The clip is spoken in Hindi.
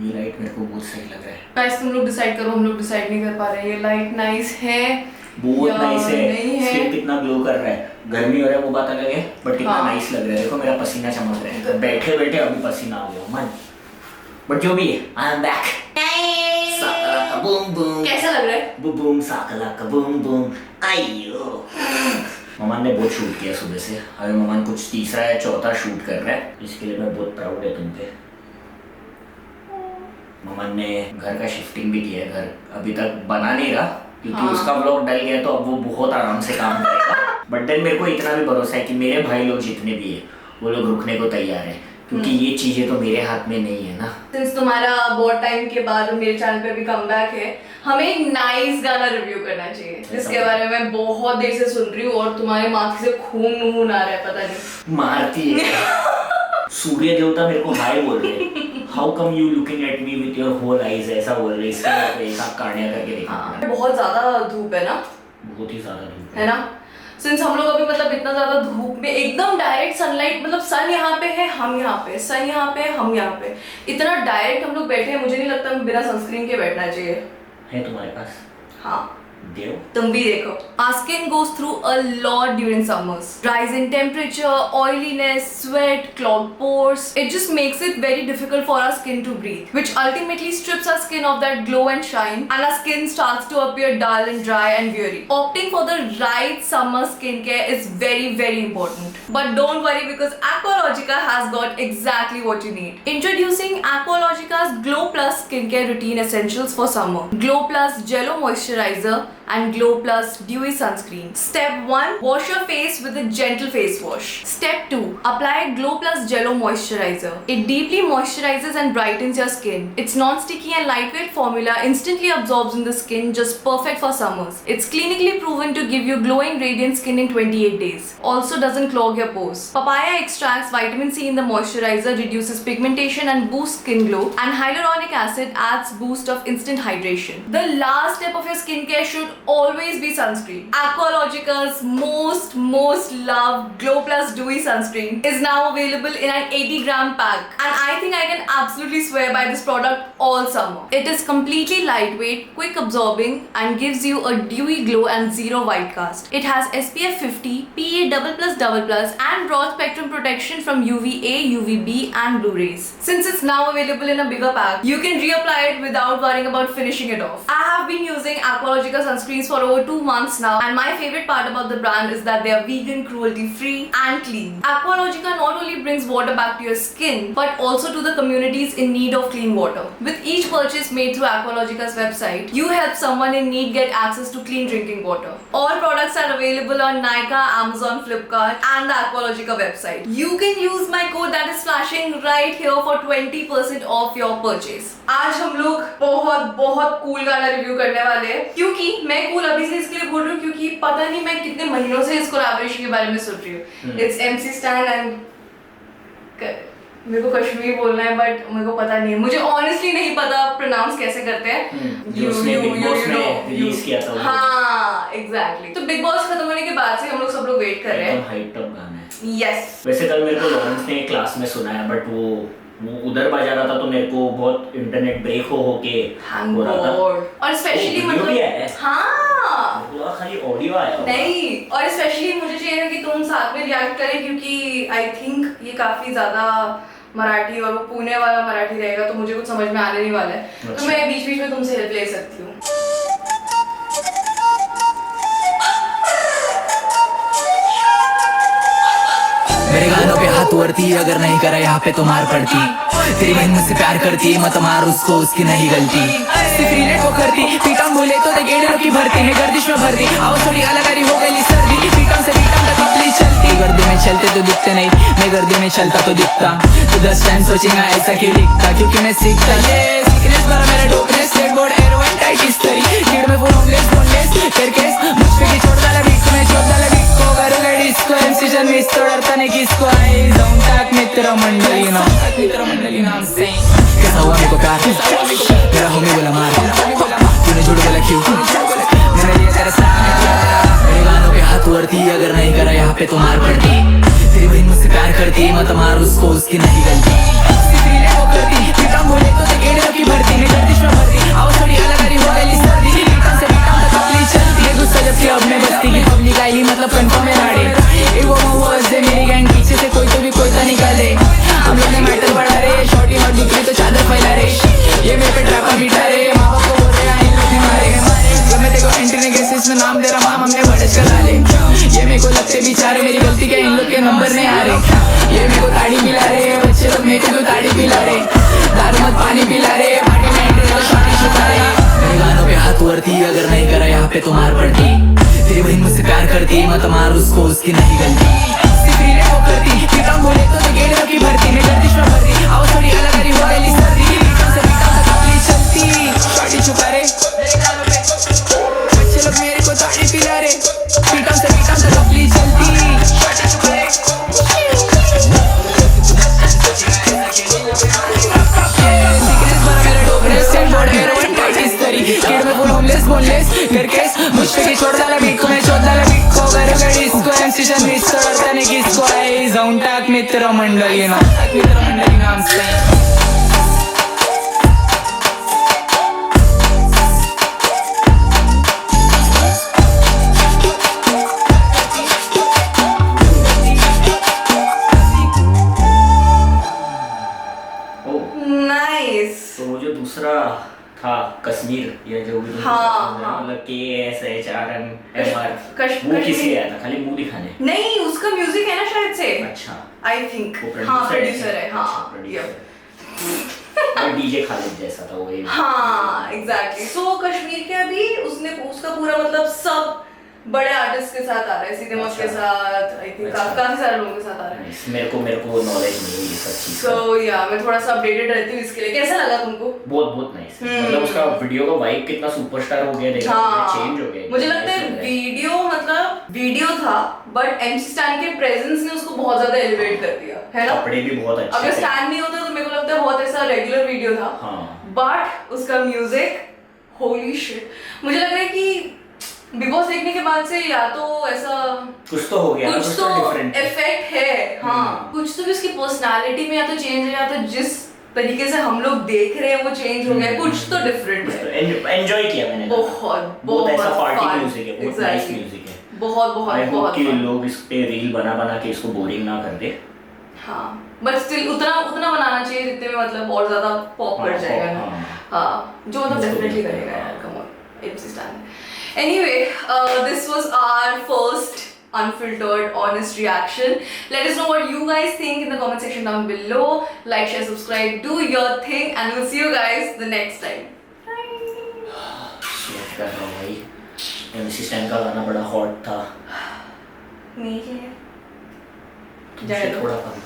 ये लाइट मेरे को बहुत सही लग रहा है। गाइस तुम लोग डिसाइड करो, हम लोग डिसाइड नहीं कर पा रहे हैं ये लाइट नाइस है बहुत नाइस है, नहीं है। स्किन कितना ग्लो कर रहा है, गर्मी हो रहा है वो बात अलग है, बट कितना हाँ। नाइस लग रहा है। देखो मेरा पसीना चमक रहा है, बैठे बैठे अभी पसीना आ गया मन, बट जो भी है I am back. Sakla boom boom, कैसा लग रहा है? बूम बूम साकला का बूम बूम। आइयो ममान ने बहुत शूट किया सुबह से, अभी ममान कुछ तीसरा या चौथा शूट कर रहा है, इसके लिए मैं बहुत प्राउड है तुम पे। ममान ने घर का शिफ्टिंग भी किया है, घर अभी तक बना नहीं रहा क्योंकि हाँ। उसका व्लॉग डल गया, तो अब वो बहुत आराम से काम करेगा। बट देन मेरे को इतना भी भरोसा है कि मेरे भाई लोग जितने भी है वो लोग रुकने को तैयार है, क्योंकि ये चीजें तो मेरे हाथ में नहीं है ना। सिंस तुम्हारा बहुत टाइम के बाद मेरे चैनल पे भी कमबैक है, हमें एक नाइस गाना रिव्यू करना चाहिए जिसके बारे में मैं बहुत देर से सुन रही हूँ और तुम्हारे माथे से खून आ रहा है, पता नहीं मारती है। सूर्य देवता मेरे को हाय बोल रहे, how come you looking at me with your whole eyes, ऐसा बोल रहे। इसका एक आंख काढ़िया करके देखा। हाँ, बहुत ज्यादा धूप है ना, बहुत ही ज्यादा धूप है ना। सिंस हम लोग अभी मतलब इतना ज्यादा धूप में एकदम डायरेक्ट सनलाइट, मतलब सन यहाँ पे है हम यहाँ पे, सन यहाँ पे हम यहाँ पे, इतना डायरेक्ट हम लोग बैठे हैं, मुझे नहीं लगता बिना सनस्क्रीन के बैठना चाहिए। है तुम्हारे पास? हाँ देव तुम भी देखो। Our skin goes through a lot during summers. Rise in temperature, oiliness, sweat, clogged pores. It just makes it very difficult for our skin to breathe, which ultimately strips our skin of that glow and shine, and our skin starts to appear dull and dry and weary. Opting for the right summer skincare is very important. But don't worry, because Aqualogica has got exactly what you need. Introducing Aqualogica's Glow Plus skincare routine essentials for summer. Glow Plus Jello Moisturizer and Glow Plus Dewy Sunscreen. Step 1. Wash your face with a gentle face wash. Step 2. Apply Glow Plus Jello Moisturizer. It deeply moisturizes and brightens your skin. Its non-sticky and lightweight formula instantly absorbs in the skin, just perfect for summers. It's clinically proven to give you glowing, radiant skin in 28 days. Also doesn't clog your pores. Papaya extracts vitamin C in the moisturizer, reduces pigmentation and boosts skin glow. And hyaluronic acid adds boost of instant hydration. The last step of your skincare should always be sunscreen. Aqualogica's most loved Glow Plus Dewy Sunscreen is now available in an 80-gram pack, and I think I can absolutely swear by this product all summer. It is completely lightweight, quick absorbing, and gives you a dewy glow and zero white cast. It has SPF 50, PA++++, and broad spectrum protection from UVA, UVB, and blue rays. Since it's now available in a bigger pack, you can reapply it without worrying about finishing it off. I have been using Aqualogica sunscreens for over 2 months now, and my favorite part about the brand is that they are vegan, cruelty free, and clean. Aqualogica not only brings water back to your skin, but also to the communities in need of clean water. With each purchase made through Aqualogica's website, you help someone in need get access to clean drinking water. All products are available on Nykaa, Amazon, Flipkart, and the Aqualogica website. You can use my code that is flashing right here for 20% off your purchase. आज हम लोग बहुत कूल गाना रिव्यू करने वाले हैं, क्योंकि मैं कूल अभी से इसके लिए बोल रही हूँ क्योंकि पता नहीं मैं कितने महीनों से इस कोलैबोरेशन के बारे में सोच रही हूँ। इट्स MC Stan एंड मेरे को कश्मीरी बोलना है बट मेरे को पता नहीं है, मुझे ऑनेस्टली नहीं पता प्रोनाउंस कैसे करते हैं। जो उसने बिग बॉस में रिलीज किया था। हाँ एग्जैक्टली। तो बिग बॉस खत्म होने के बाद से हम लोग सब लोग वेट कर रहे हैं। हाइप टॉप गाना है। यस। वैसे कल मेरे को लॉरेंस ने क्लास में सुनाया, बट वो उधर बजा रहा था तो मेरे को बहुत इंटरनेट ब्रेक हो के हो रहा था। और स्पेशली मतलब हाँ खाली ऑडियो आया नहीं, और स्पेशली मुझे चाहिए कि तुम साथ में रिएक्ट करें, क्योंकि आई थिंक ये काफी ज्यादा मराठी और वो पुणे वाला मराठी रहेगा, तो मुझे कुछ समझ में आने नहीं वाला है। अच्छा। तो मैं बीच में तुमसे हेल्प ले सकती हूँ। मेरे गानों पे हाथ वरती, अगर नहीं करा यहाँ पे तो मार पड़ती। तेरी बहन मुझसे प्यार करती, मत मार उसको, उसकी नहीं गलती। सिर्फ रिलेट वो करती, पीटम बोले तो गेड़ों की भरती है, गर्दिश में भरती। आवाज थोड़ी अलग हो गई सर्दी, पीटम से पीटम तक अपनी चलती। गर्दी में चलते तो दिखते नहीं, मैं गर्दी में चलता तो दिखता। तो 10 टाइम सोचेगा ऐसा क्यों दिखता, क्योंकि मैं सीखता ये सीक्रेट भरा मेरा डोपनेस, स्केटबोर्ड एरोइन टाइट हिस्ट्री, कीड़ में फुल होमलेस बोनलेस करकेस, मुझ पे की छोड़ डाला बीच में, छोड़ डाला बीच को करूंगा डिस्को, MC जन मिस तोड़ता नहीं किसको। आई जाऊं तक मित्र मंडली ना, मित्र मंडली नाम से कैसा हुआ मेरे को प्यार, मेरा होमी बोला मार, तूने झूठ बोला क्यों, मैंने लिया तेरा साथ। मेरे गानों पे हाथ उड़ती, अगर नहीं करा यहाँ पे तो मार पड़ती। तेरी बहन मुझसे प्यार करती, मत मार उसको, उसकी नहीं गलती। सिर्फ रिलेट वो करती, पीटम बोले तो गेड़ों की पे तो मार पड़ती। तेरी बहन मुझसे प्यार करती, मत मार उसको, उसकी नहीं गलती। सिर्फ रिलेट वो करती, पीटा बोले तो गेड़ों की भरती में गर्दिश में भरती। आवाज थोड़ी अलग करी हो गई सर्दी, पीटा से पीटा तक अपनी चलती। शॉटी छुपा रे मेरे गालों पे, बच्चे लोग मेरे को ताड़ी पिला रे, पीटा से पीटा तक अपनी चलती। शॉटी छुपा रे मुझसे की छोड़ डाला बीट को, मैं छोड़ डाला बीट को, करो गड़ी इसको एमसी शन मिस करता नहीं किसको है जाऊं टाक मित्र मंडली नाम से। नाइस। तो वो जो दूसरा था कश्मीर, या जो भी मतलब KSHRMR, वो किसके आया था? खाली मुंह दिखाने? नहीं, उसका म्यूजिक है ना शायद से। अच्छा, आई थिंक वो हाँ प्रोड्यूसर है। हाँ और डीजे खालिद जैसा था वो ये। हाँ एग्जैक्टली। सो कश्मीर के अभी उसने उसका पूरा मतलब सब बड़े आर्टिस्ट के साथ आ रहा है, सीधे मत के साथ, आई थिंक काफी सारे लोगों के साथ आ रहा है। मेरे को नॉलेज नहीं है ये सब चीज। सो या मैं थोड़ा सा अपडेटेड रहती हूँ इसके लिए। कैसा लगा तुमको? बहुत नाइस। मतलब उसका वीडियो का वाइब कितना सुपरस्टार हो गया, देखा चेंज हो गया। मुझे लगता है वीडियो मतलब वीडियो था, बट MC स्टैन के प्रेजेंस ने उसको बहुत ज्यादा एलिवेट कर दिया है ना। कपड़े भी बहुत अच्छे। अगर स्टैन नहीं होता तो मेरे को लगता है बहुत ऐसा रेगुलर वीडियो था। बट उसका म्यूजिक होली शिट। मुझे लग रहा है कि बिग बॉस देखने के बाद से या तो ऐसा कुछ तो हो गया, कुछ तो इफेक्ट है। हाँ कुछ तो भी उसकी पर्सनालिटी में या तो चेंज है, या तो जिस तरीके से हम लोग देख रहे हैं वो चेंज हो गया, कुछ तो डिफरेंट है। एंजॉय किया मैंने बहुत ऐसा पार्टी म्यूजिक है, बहुत नाइस म्यूजिक है। बहुत कि लोग इस पे रील बना के इसको बोरिंग ना कर दे। हाँ बट स्टिल उतना बनाना चाहिए जितने में मतलब और ज्यादा पॉप कर जाएगा ना। हाँ जो मतलब डेफिनेटली करेगा यार, come on MC stand. Anyway, this was our first unfiltered, honest reaction. Let us know what you guys think in the comment section down below. Like, share, subscribe, do your thing, and we'll see you guys the next time. Sweat कर रहा हूँ भाई। MC स्टैन का गाना बड़ा हॉट था। नहीं है। थोड़ा कम।